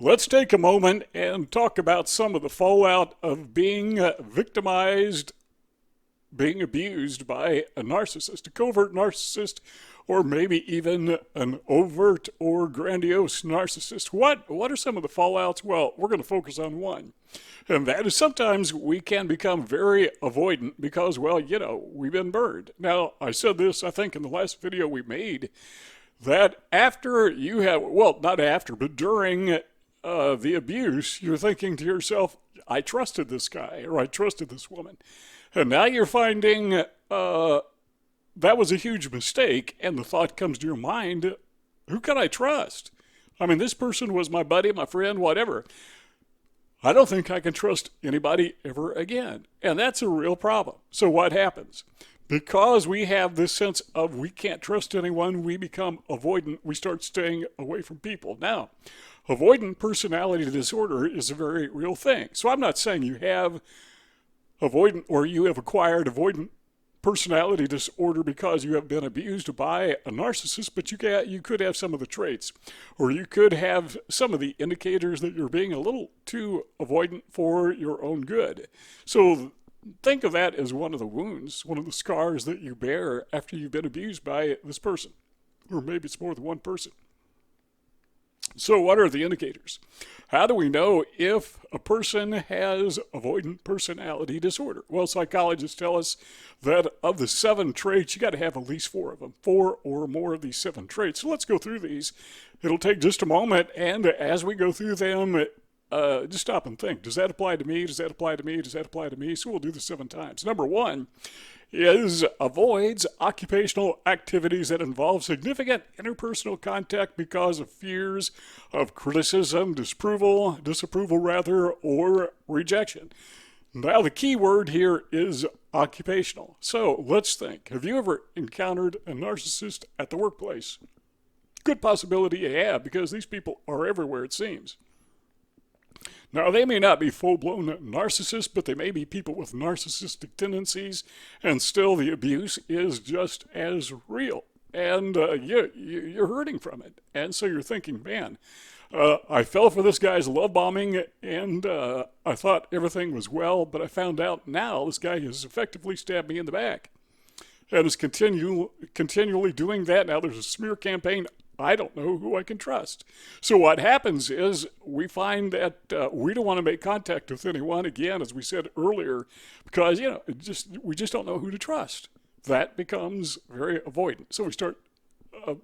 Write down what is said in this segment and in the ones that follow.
Let's take a moment and talk about some of the fallout of being victimized, being abused by a narcissist, a covert narcissist, or maybe even an overt or grandiose narcissist. What are some of the fallouts? Well, we're going to focus on one. And that is sometimes we can become very avoidant because, well, we've been burned. Now, I said this, I think, in the last video we made, that after you have, well, not after, but during the abuse, you're thinking to yourself, I trusted this guy or I trusted this woman. And now you're finding that was a huge mistake, and the thought comes to your mind, who can I trust? I mean, this person was my buddy, my friend, whatever. I don't think I can trust anybody ever again. And that's a real problem. So what happens? Because we have this sense of we can't trust anyone, we become avoidant. We start staying away from people. Now, avoidant personality disorder is a very real thing. So I'm not saying you have avoidant or you have acquired avoidant personality disorder because you have been abused by a narcissist, but you could have some of the traits, or you could have some of the indicators that you're being a little too avoidant for your own good. So think of that as one of the wounds, one of the scars that you bear after you've been abused by this person, or maybe it's more than one person. So what are the indicators? How do we know if a person has avoidant personality disorder? Well, psychologists tell us that of the 7 traits, you got to have at least 4 of them, 4 or more of these 7 traits. So let's go through these. It'll take just a moment, and as we go through them, just stop and think. Does that apply to me? Does that apply to me? Does that apply to me? So we'll do this 7 times. Number 1 is avoids occupational activities that involve significant interpersonal contact because of fears of criticism, disapproval, or rejection. Now, the key word here is occupational. So let's think. Have you ever encountered a narcissist at the workplace? Good possibility you have, because these people are everywhere, it seems. Now, they may not be full-blown narcissists, but they may be people with narcissistic tendencies, and still the abuse is just as real. And you're hurting from it. And so you're thinking, man, I fell for this guy's love bombing, and I thought everything was well, but I found out now this guy has effectively stabbed me in the back. And is continually doing that. Now there's a smear campaign. I don't know who I can trust. So what happens is we find that we don't want to make contact with anyone again, as we said earlier, because we just don't know who to trust. That becomes very avoidant. So we start.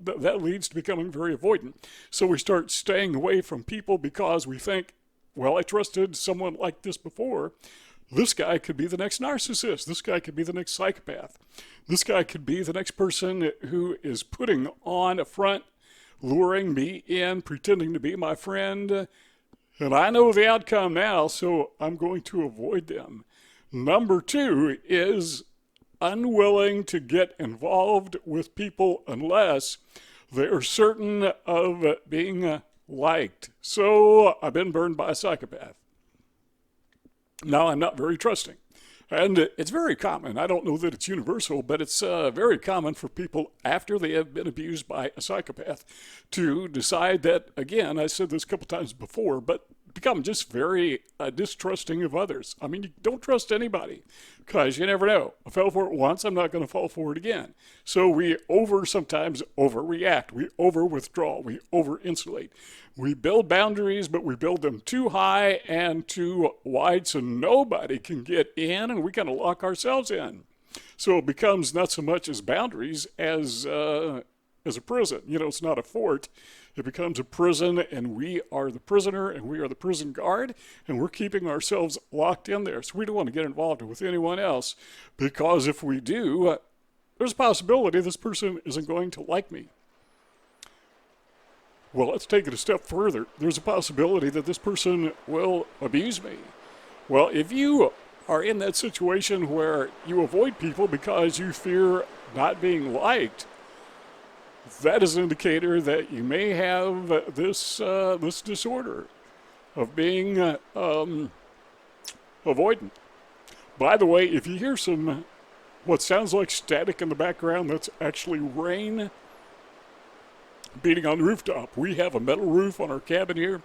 That leads to becoming very avoidant. So we start staying away from people because we think, well, I trusted someone like this before. This guy could be the next narcissist. This guy could be the next psychopath. This guy could be the next person who is putting on a front, luring me in, pretending to be my friend. And I know the outcome now, so I'm going to avoid them. Number 2 is unwilling to get involved with people unless they're certain of being liked. So I've been burned by a psychopath. Now I'm not very trusting. And it's very common. I don't know that it's universal, but it's very common for people after they have been abused by a psychopath to decide that, again, I said this a couple times before, but become just very distrusting of others. I mean, you don't trust anybody because you never know. I fell for it once, I'm not going to fall for it again. So we sometimes overreact. We over-withdraw. We over-insulate. We build boundaries, but we build them too high and too wide so nobody can get in, and we kind of lock ourselves in. So it becomes not so much as boundaries as a prison. It's not a fort. It becomes a prison, and we are the prisoner, and we are the prison guard, and we're keeping ourselves locked in there. So we don't want to get involved with anyone else, because if we do, there's a possibility this person isn't going to like me. Well, let's take it a step further. There's a possibility that this person will abuse me. Well, if you are in that situation where you avoid people because you fear not being liked, that is an indicator that you may have this disorder of being avoidant. By the way, if you hear what sounds like static in the background, that's actually rain beating on the rooftop. We have a metal roof on our cabin here,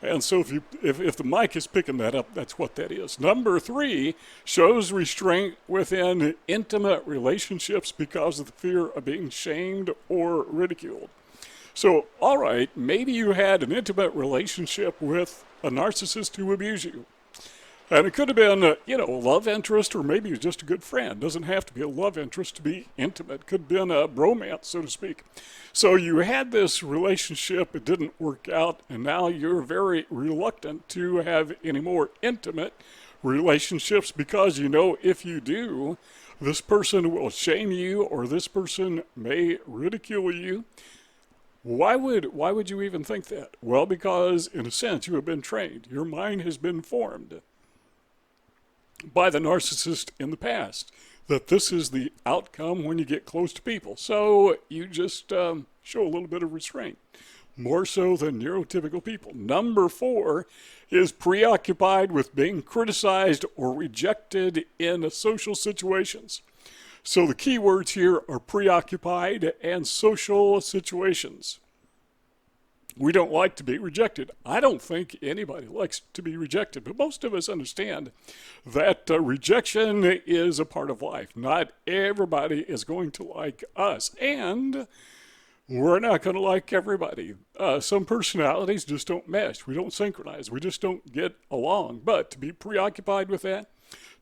And so if the mic is picking that up, that's what that is. Number 3 shows restraint within intimate relationships because of the fear of being shamed or ridiculed. So, all right, maybe you had an intimate relationship with a narcissist who abused you. And it could have been, a love interest, or maybe just a good friend. Doesn't have to be a love interest to be intimate. Could have been a bromance, so to speak. So you had this relationship, it didn't work out, and now you're very reluctant to have any more intimate relationships because you know if you do, this person will shame you or this person may ridicule you. Why would you even think that? Well, because in a sense you have been trained. Your mind has been formed by the narcissist in the past that this is the outcome when you get close to people. So you just show a little bit of restraint, more so than neurotypical people. Number 4 is preoccupied with being criticized or rejected in social situations. So the key words here are preoccupied and social situations. We don't like to be rejected. I don't think anybody likes to be rejected, but most of us understand that rejection is a part of life. Not everybody is going to like us, and we're not going to like everybody. Some personalities just don't mesh. We don't synchronize. We just don't get along. But to be preoccupied with that,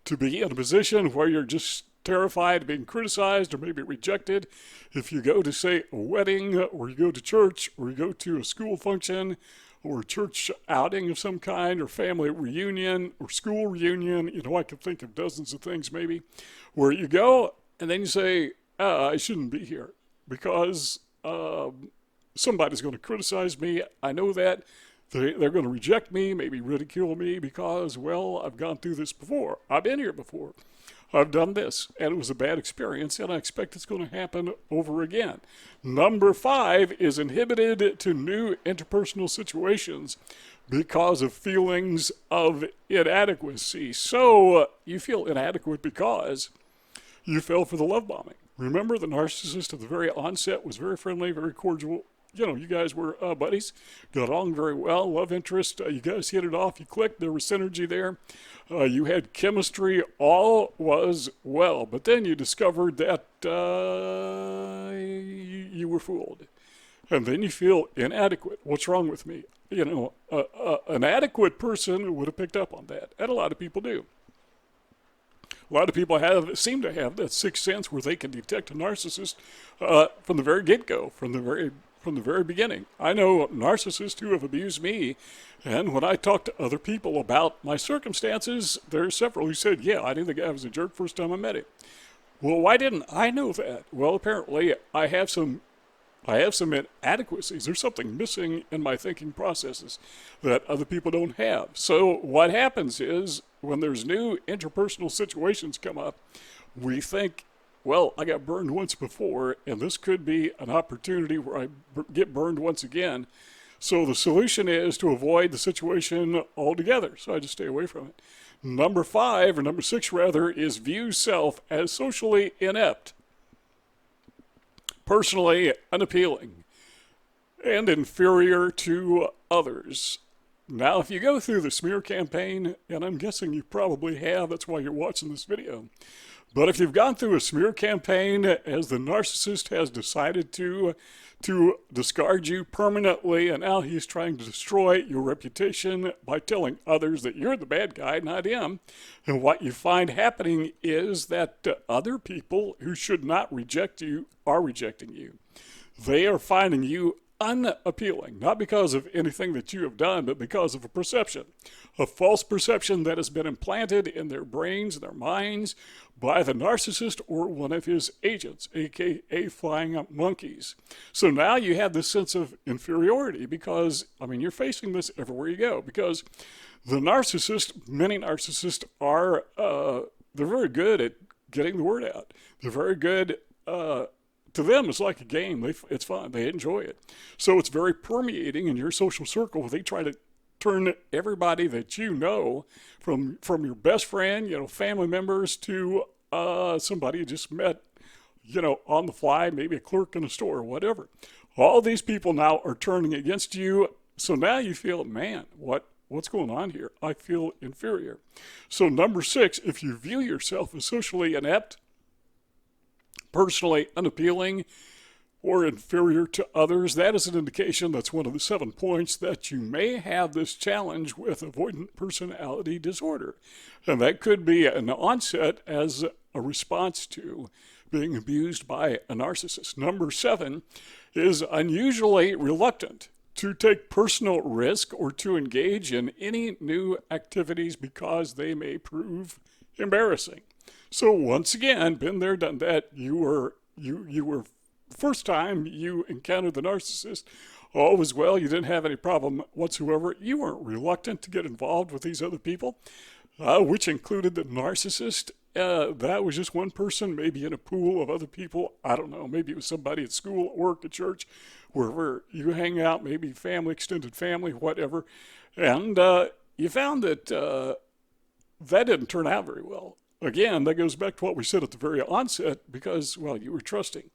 to be in a position where you're just terrified of being criticized or maybe rejected, if you go to, say, a wedding, or you go to church, or you go to a school function, or a church outing of some kind, or family reunion, or school reunion, I can think of dozens of things maybe, where you go and then you say, I shouldn't be here because somebody's going to criticize me. I know that. They're going to reject me, maybe ridicule me because, well, I've gone through this before. I've been here before. I've done this, and it was a bad experience, and I expect it's going to happen over again. Number 5 is inhibited to new interpersonal situations because of feelings of inadequacy. So you feel inadequate because you fell for the love bombing. Remember, the narcissist at the very onset was very friendly, very cordial. You guys were buddies, got along very well, love interest. You guys hit it off, you clicked, there was synergy there. You had chemistry, all was well. But then you discovered that you were fooled. And then you feel inadequate. What's wrong with me? An adequate person would have picked up on that, and a lot of people do. A lot of people seem to have that sixth sense where they can detect a narcissist from the very get-go, from the very beginning. I know narcissists who have abused me, and when I talk to other people about my circumstances, there are several who said, yeah, I knew the guy was a jerk first time I met him. Well, why didn't I know that? Well, apparently I have some inadequacies. There's something missing in my thinking processes that other people don't have. So what happens is when there's new interpersonal situations come up, we think, well, I got burned once before, and this could be an opportunity where I get burned once again. So the solution is to avoid the situation altogether. So I just stay away from it. Number 6 rather, is view self as socially inept, personally unappealing, and inferior to others. Now, if you go through the smear campaign, and I'm guessing you probably have, that's why you're watching this video, but if you've gone through a smear campaign as the narcissist has decided to discard you permanently, and now he's trying to destroy your reputation by telling others that you're the bad guy, not him, and what you find happening is that other people who should not reject you are rejecting you. They are finding you unappealing, not because of anything that you have done, but because of a perception, a false perception that has been implanted in their brains and their minds by the narcissist or one of his agents, aka flying monkeys. So now you have this sense of inferiority because, you're facing this everywhere you go, because the narcissist, many narcissists are, they're very good at getting the word out. They're very good to them, it's like a game. It's fun. They enjoy it. So it's very permeating in your social circle. They try to turn everybody that you know, from your best friend, family members, to somebody you just met, on the fly, maybe a clerk in a store or whatever. All these people now are turning against you So now you feel, man, what's going on here? I feel inferior. So number 6, if you view yourself as socially inept, personally unappealing, or inferior to others, that is an indication, that's one of the 7 points, that you may have this challenge with avoidant personality disorder. And that could be an onset as a response to being abused by a narcissist. Number 7 is unusually reluctant to take personal risk or to engage in any new activities because they may prove embarrassing. So once again, been there, done that. You were first time you encountered the narcissist, all was well, you didn't have any problem whatsoever. You weren't reluctant to get involved with these other people, which included the narcissist. That was just one person, maybe in a pool of other people. I don't know. Maybe it was somebody at school, at work, at church, wherever you hang out, maybe family, extended family, whatever. And you found that that didn't turn out very well. Again, that goes back to what we said at the very onset, because, well, you were trusting.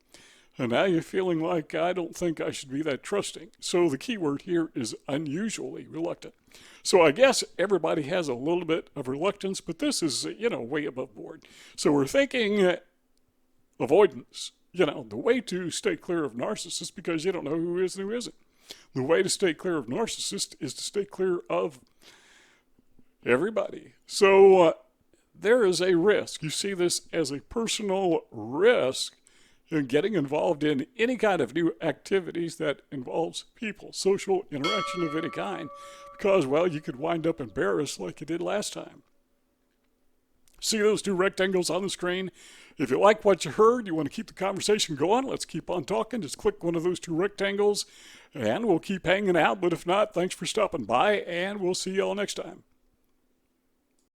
And now you're feeling like, I don't think I should be that trusting. So the key word here is unusually reluctant. So I guess everybody has a little bit of reluctance, but this is, way above board. So we're thinking avoidance. The way to stay clear of narcissists, because you don't know who is and who isn't. The way to stay clear of narcissists is to stay clear of everybody. So there is a risk. You see this as a personal risk in getting involved in any kind of new activities that involves people, social interaction of any kind, because, well, you could wind up embarrassed like you did last time. See those 2 rectangles on the screen? If you like what you heard, you want to keep the conversation going, let's keep on talking. Just click one of those 2 rectangles and we'll keep hanging out. But if not, thanks for stopping by and we'll see y'all next time.